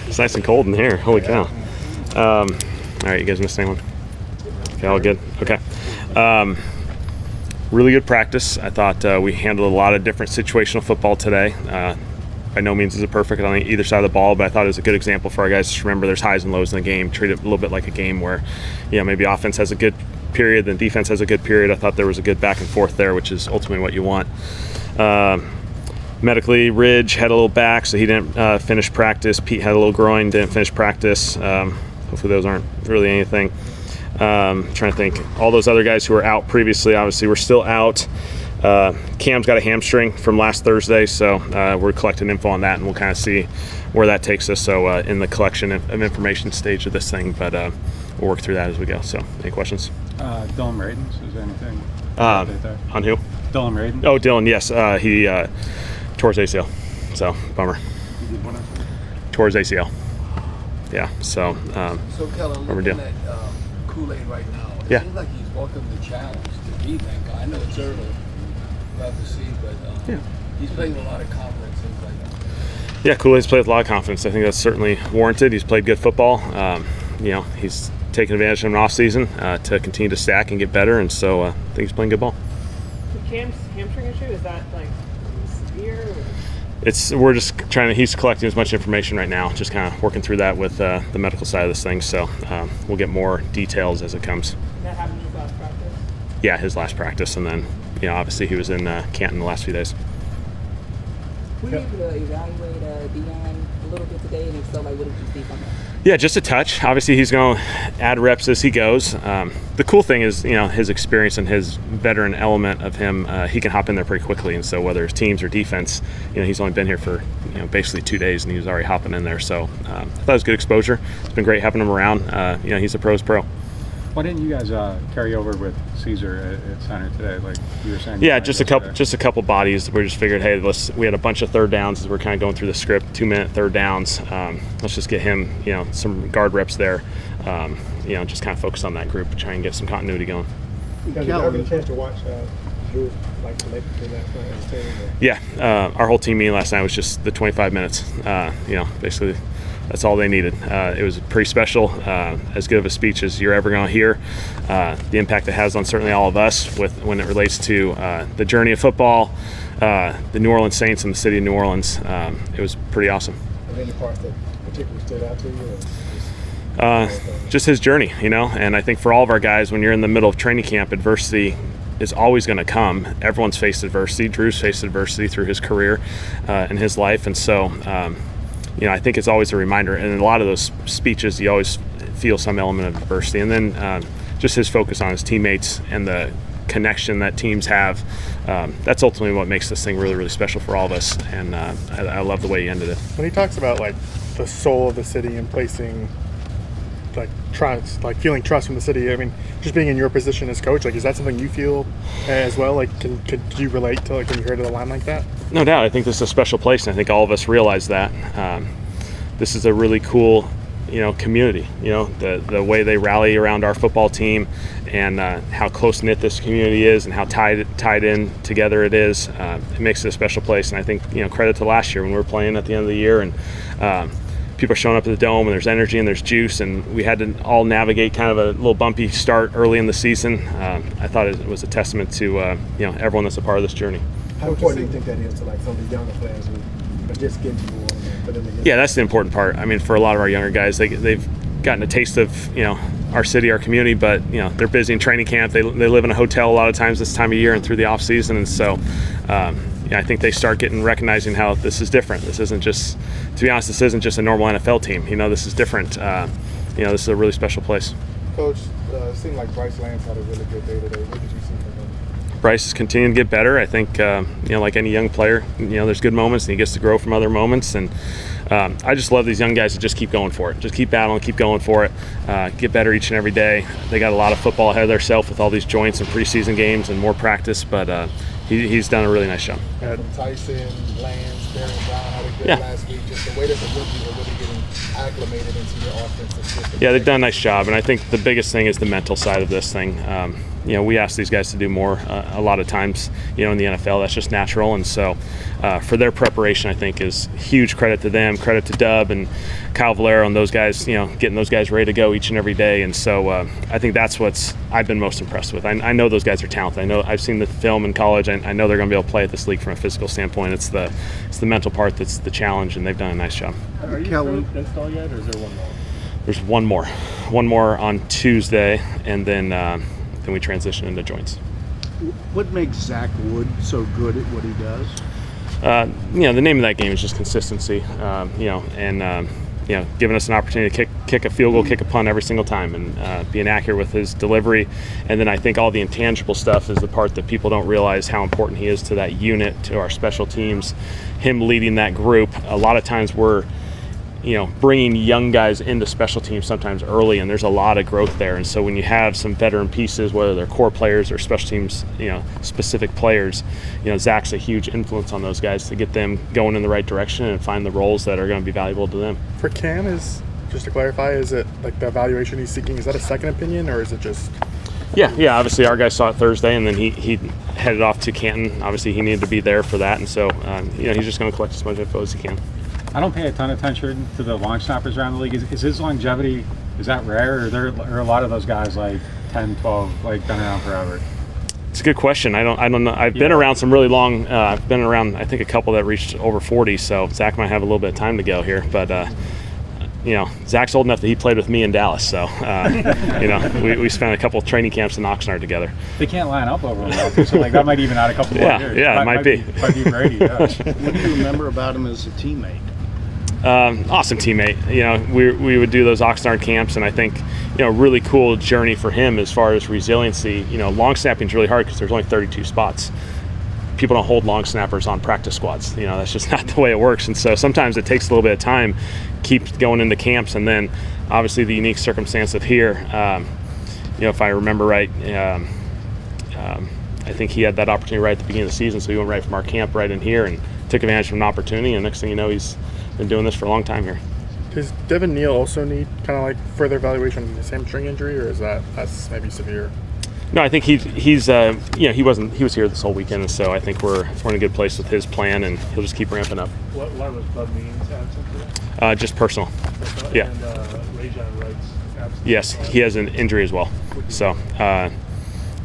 It's nice and cold in here. Holy cow. All right, you guys missed anyone? Okay, all good? Okay. Really good practice. I thought we handled a lot of different situational football today. By no means is it perfect on either side of the ball, but I thought it was a good example for our guys to remember there's highs and lows in the game. Treat it a little bit like a game where, maybe offense has a good period, then defense has a good period. I thought there was a good back and forth there, which is ultimately what you want. Medically, Ridge had a little back, so he didn't finish practice. Pete had a little groin, didn't finish practice. Hopefully those aren't really anything. Trying to think. All those other guys who were out previously, obviously, were still out. Cam's got a hamstring from last Thursday, so we're collecting info on that, and we'll kind of see where that takes us. So in the collection of information stage of this thing, but we'll work through that as we go. So any questions? Dylan Radens, is there anything there? On who? Dylan Radens. Oh, Dylan, yes. He tore his ACL, so bummer. Tore his ACL. Yeah, so So Kellen, looking at Kool-Aid right now, it seems like he's welcomed the challenge to be that guy. I know it's early, we'll have to see, but he's playing with a lot of confidence, things like that. Yeah, Kool-Aid's played with a lot of confidence. I think that's certainly warranted. He's played good football. He's taken advantage of an offseason to continue to stack and get better, and so I think he's playing good ball. The Cam's hamstring issue, is that like severe? We're just he's collecting as much information right now, just kind of working through that with the medical side of this thing. So we'll get more details as it comes. That happened in his last practice? Yeah, his last practice, and then obviously he was in Canton the last few days. Were you able to evaluate Dion a little bit today, and if so, what did you see from him? Yeah, just a touch. Obviously, he's going to add reps as he goes. The cool thing is, his experience and his veteran element of him, he can hop in there pretty quickly. And so whether it's teams or defense, he's only been here for, basically 2 days, and he was already hopping in there. So I thought it was good exposure. It's been great having him around. He's a pro's pro. Why didn't you guys carry over with Caesar at center today, like you were saying? Yeah, just a couple bodies. We just figured, hey, we had a bunch of third downs as we're kind of going through the script, 2-minute third downs. Let's just get him, some guard reps there. Just kind of focus on that group, try and get some continuity going. Did you have a chance to watch Drew collectively last night as a team? Yeah, our whole team meeting last night was just the 25 minutes. Basically. That's all they needed. It was pretty special, as good of a speech as you're ever going to hear. The impact it has on certainly all of us when it relates to the journey of football, the New Orleans Saints and the city of New Orleans. It was pretty awesome. Are there any parts that particularly stood out to you? Just his journey, and I think for all of our guys, when you're in the middle of training camp, adversity is always going to come. Everyone's faced adversity. Drew's faced adversity through his career and his life, and so I think it's always a reminder. And in a lot of those speeches, you always feel some element of adversity. And then just his focus on his teammates and the connection that teams have, that's ultimately what makes this thing really, really special for all of us. And I love the way he ended it. When he talks about the soul of the city and placing trust, feeling trust from the city, I mean, just being in your position as coach, is that something you feel as well? Could you relate to when you heard a line like that? No doubt. I think this is a special place, and I think all of us realize that. This is a really cool, community. The way they rally around our football team, and how close knit this community is, and how tied in together it is. It makes it a special place, and I think credit to last year when we were playing at the end of the year, and people are showing up at the Dome, and there's energy and there's juice, and we had to all navigate kind of a little bumpy start early in the season. I thought it was a testament to everyone that's a part of this journey. How important do you think that is to some of the younger players who are just getting to New Orleans? Yeah, that's the important part. I mean, for a lot of our younger guys, they've gotten a taste of our city, our community, but they're busy in training camp. They live in a hotel a lot of times this time of year and through the off season, and so I think they start recognizing how this is different. This isn't just, to be honest, this isn't just a normal NFL team. This is different. This is a really special place. Coach, it seemed like Bryce Lance had a really good day today. What did you see from him? Bryce is continuing to get better. I think, like any young player, there's good moments, and he gets to grow from other moments. And I just love these young guys that just keep going for it. Just keep battling, keep going for it, get better each and every day. They got a lot of football ahead of themselves with all these joints and preseason games and more practice, but he's done a really nice job. Tyson, Lance, Darren Brown had a good last week. Just the way that the rookies are really getting acclimated into your offensive system? Yeah, they've done a nice job, and I think the biggest thing is the mental side of this thing. We ask these guys to do more a lot of times. In the NFL, that's just natural, and so for their preparation, I think is huge credit to them, credit to Dub and Kyle Valero and those guys. Getting those guys ready to go each and every day, and so I think that's what's I've been most impressed with. I know those guys are talented. I know I've seen the film in college. I know they're going to be able to play at this league from a physical standpoint. It's the mental part that's the challenge, and they've done a nice job. Are you Kellen install yet, or is there one more? There's one more on Tuesday, and then we transition into joints. What makes Zach Wood so good at what he does? The name of that game is just consistency. Giving us an opportunity to kick a field goal, kick a punt every single time, and being accurate with his delivery. And then I think all the intangible stuff is the part that people don't realize how important he is to that unit, to our special teams. Him leading that group. A lot of times we're bringing young guys into special teams sometimes early, and there's a lot of growth there. And so when you have some veteran pieces, whether they're core players or special teams, specific players, Zach's a huge influence on those guys to get them going in the right direction and find the roles that are going to be valuable to them. For Cam, just to clarify, is it like the evaluation he's seeking? Is that a second opinion, or is it just? Yeah. Obviously, our guys saw it Thursday, and then he headed off to Canton. Obviously, he needed to be there for that, and so he's just going to collect as much info as he can. I don't pay a ton of attention to the long snappers around the league. Is his longevity, is that rare, or are a lot of those guys like 10, 12, like been around forever? It's a good question. I don't know. I've been around some really long. I've been around, I think, a couple that reached over 40. So Zach might have a little bit of time to go here, but Zach's old enough that he played with me in Dallas. So we spent a couple of training camps in Oxnard together. They can't line up over him, so like that might even add a couple more years. Yeah, it might be. Might be Brady. Yeah. What do you remember about him as a teammate? Awesome teammate. We would do those Oxnard camps, and I think really cool journey for him as far as resiliency. Long snapping is really hard because there's only 32 spots. People don't hold long snappers on practice squads. That's just not the way it works. And so sometimes it takes a little bit of time, keep going into camps, and then obviously the unique circumstance of here. If I remember right, I think he had that opportunity right at the beginning of the season, so he went right from our camp right in here and took advantage of an opportunity. And next thing you know, he's been doing this for a long time here. Does Devin Neal also need kind of like further evaluation of his hamstring injury, or is that's maybe severe? No, I think he was here this whole weekend, and so I think we're in a good place with his plan, and he'll just keep ramping up. Why was Bud Means absent today? Just personal. Yeah. And Rajon Wright's absent? Yes, he has an injury as well. So trying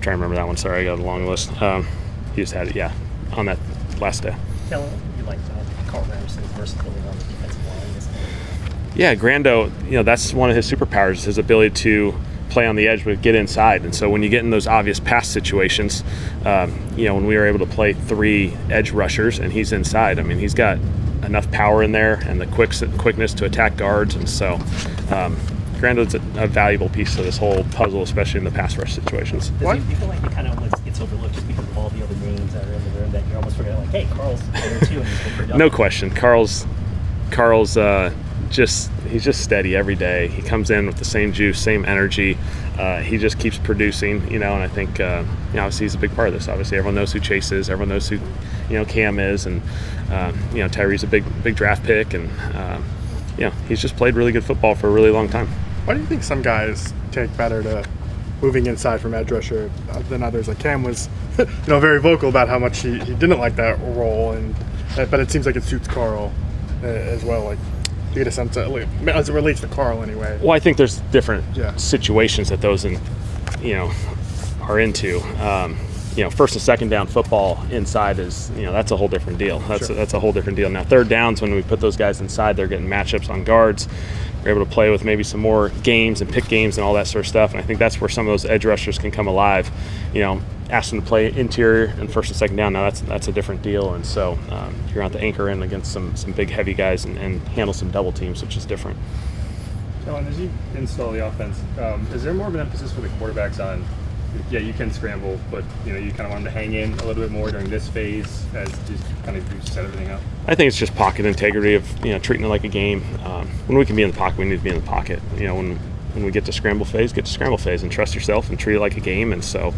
to remember that one. Sorry, I got a long list. He just had it, on that last day. Kellen, you like Carl Ramsey's versatility on the defensive line? Yeah, Grando, that's one of his superpowers, his ability to play on the edge but get inside. And so when you get in those obvious pass situations, when we were able to play 3 edge rushers and he's inside, he's got enough power in there and the quickness to attack guards. And so Grando's a valuable piece of this whole puzzle, especially in the pass rush situations. Does he feel like he kind of almost gets overlooked just because of all the other names that are in the room that you almost forget, like, hey, Carl's there too, and he's been productive? No question. Carl's he's just steady every day. He comes in with the same juice, same energy. He just keeps producing, and I think obviously he's a big part of this. Obviously, everyone knows who Chase is, everyone knows who Cam is, and Tyree's a big draft pick, and he's just played really good football for a really long time. Why do you think some guys take better to moving inside from edge rusher than others? Like Cam was, very vocal about how much he didn't like that role, but it seems like it suits Carl as well. Like, do you get a sense of, as it relates to Carl anyway? Well, I think there's different situations that those are into. First and second down football inside is, that's a whole different deal. That's a whole different deal. Now, third downs, when we put those guys inside, they're getting matchups on guards. We're able to play with maybe some more games and pick games and all that sort of stuff. And I think that's where some of those edge rushers can come alive. Ask them to play interior and first and second down. Now that's a different deal. And so you're on the anchor in against some big heavy guys and handle some double teams, which is different. Kellen, as you install the offense, is there more of an emphasis for the quarterbacks on, you can scramble, but you kind of want them to hang in a little bit more during this phase as just kind of you set everything up? I think it's just pocket integrity of treating it like a game. When we can be in the pocket, we need to be in the pocket. When we get to scramble phase, and trust yourself and treat it like a game. And so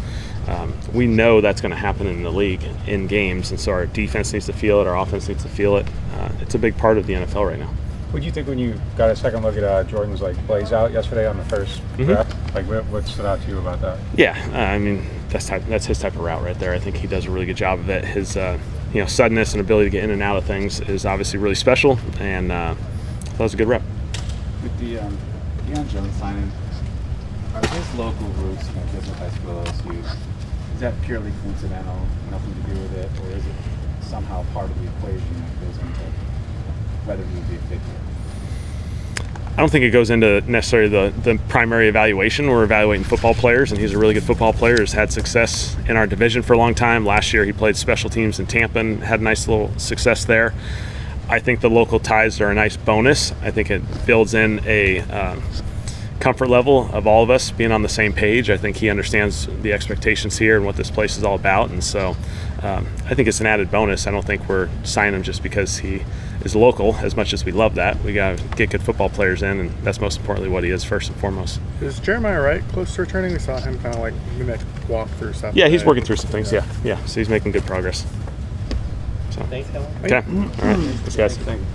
we know that's going to happen in the league in games, and so our defense needs to feel it, our offense needs to feel it. It's a big part of the NFL right now. What do you think when you got a second look at Jordan's plays out yesterday on the first rep? Like, what stood out to you about that? Yeah, I mean that's his type of route right there. I think he does a really good job of it. His suddenness and ability to get in and out of things is obviously really special, and that was a good rep. With the Deion Jones signing, are his local roots, kids with high school LSU, is that purely coincidental, nothing to do with it, or is it somehow part of the equation that goes into whether he would be a fit here? I don't think it goes into necessarily the primary evaluation. We're evaluating football players, and he's a really good football player. Has had success in our division for a long time. Last year he played special teams in Tampa and had a nice little success there. I think the local ties are a nice bonus. I think it builds in a comfort level of all of us being on the same page. I think he understands the expectations here and what this place is all about, and so I think it's an added bonus. I don't think we're signing him just because he is local, as much as we love that. We got to get good football players in, and that's most importantly what he is first and foremost. Is Jeremiah Wright close to returning? We saw him kind of we might walk through stuff. Yeah, he's working through some things. Yeah. So he's making good progress. So. Thanks, Kellen. Okay. All right. Thanks, guys. Thank you.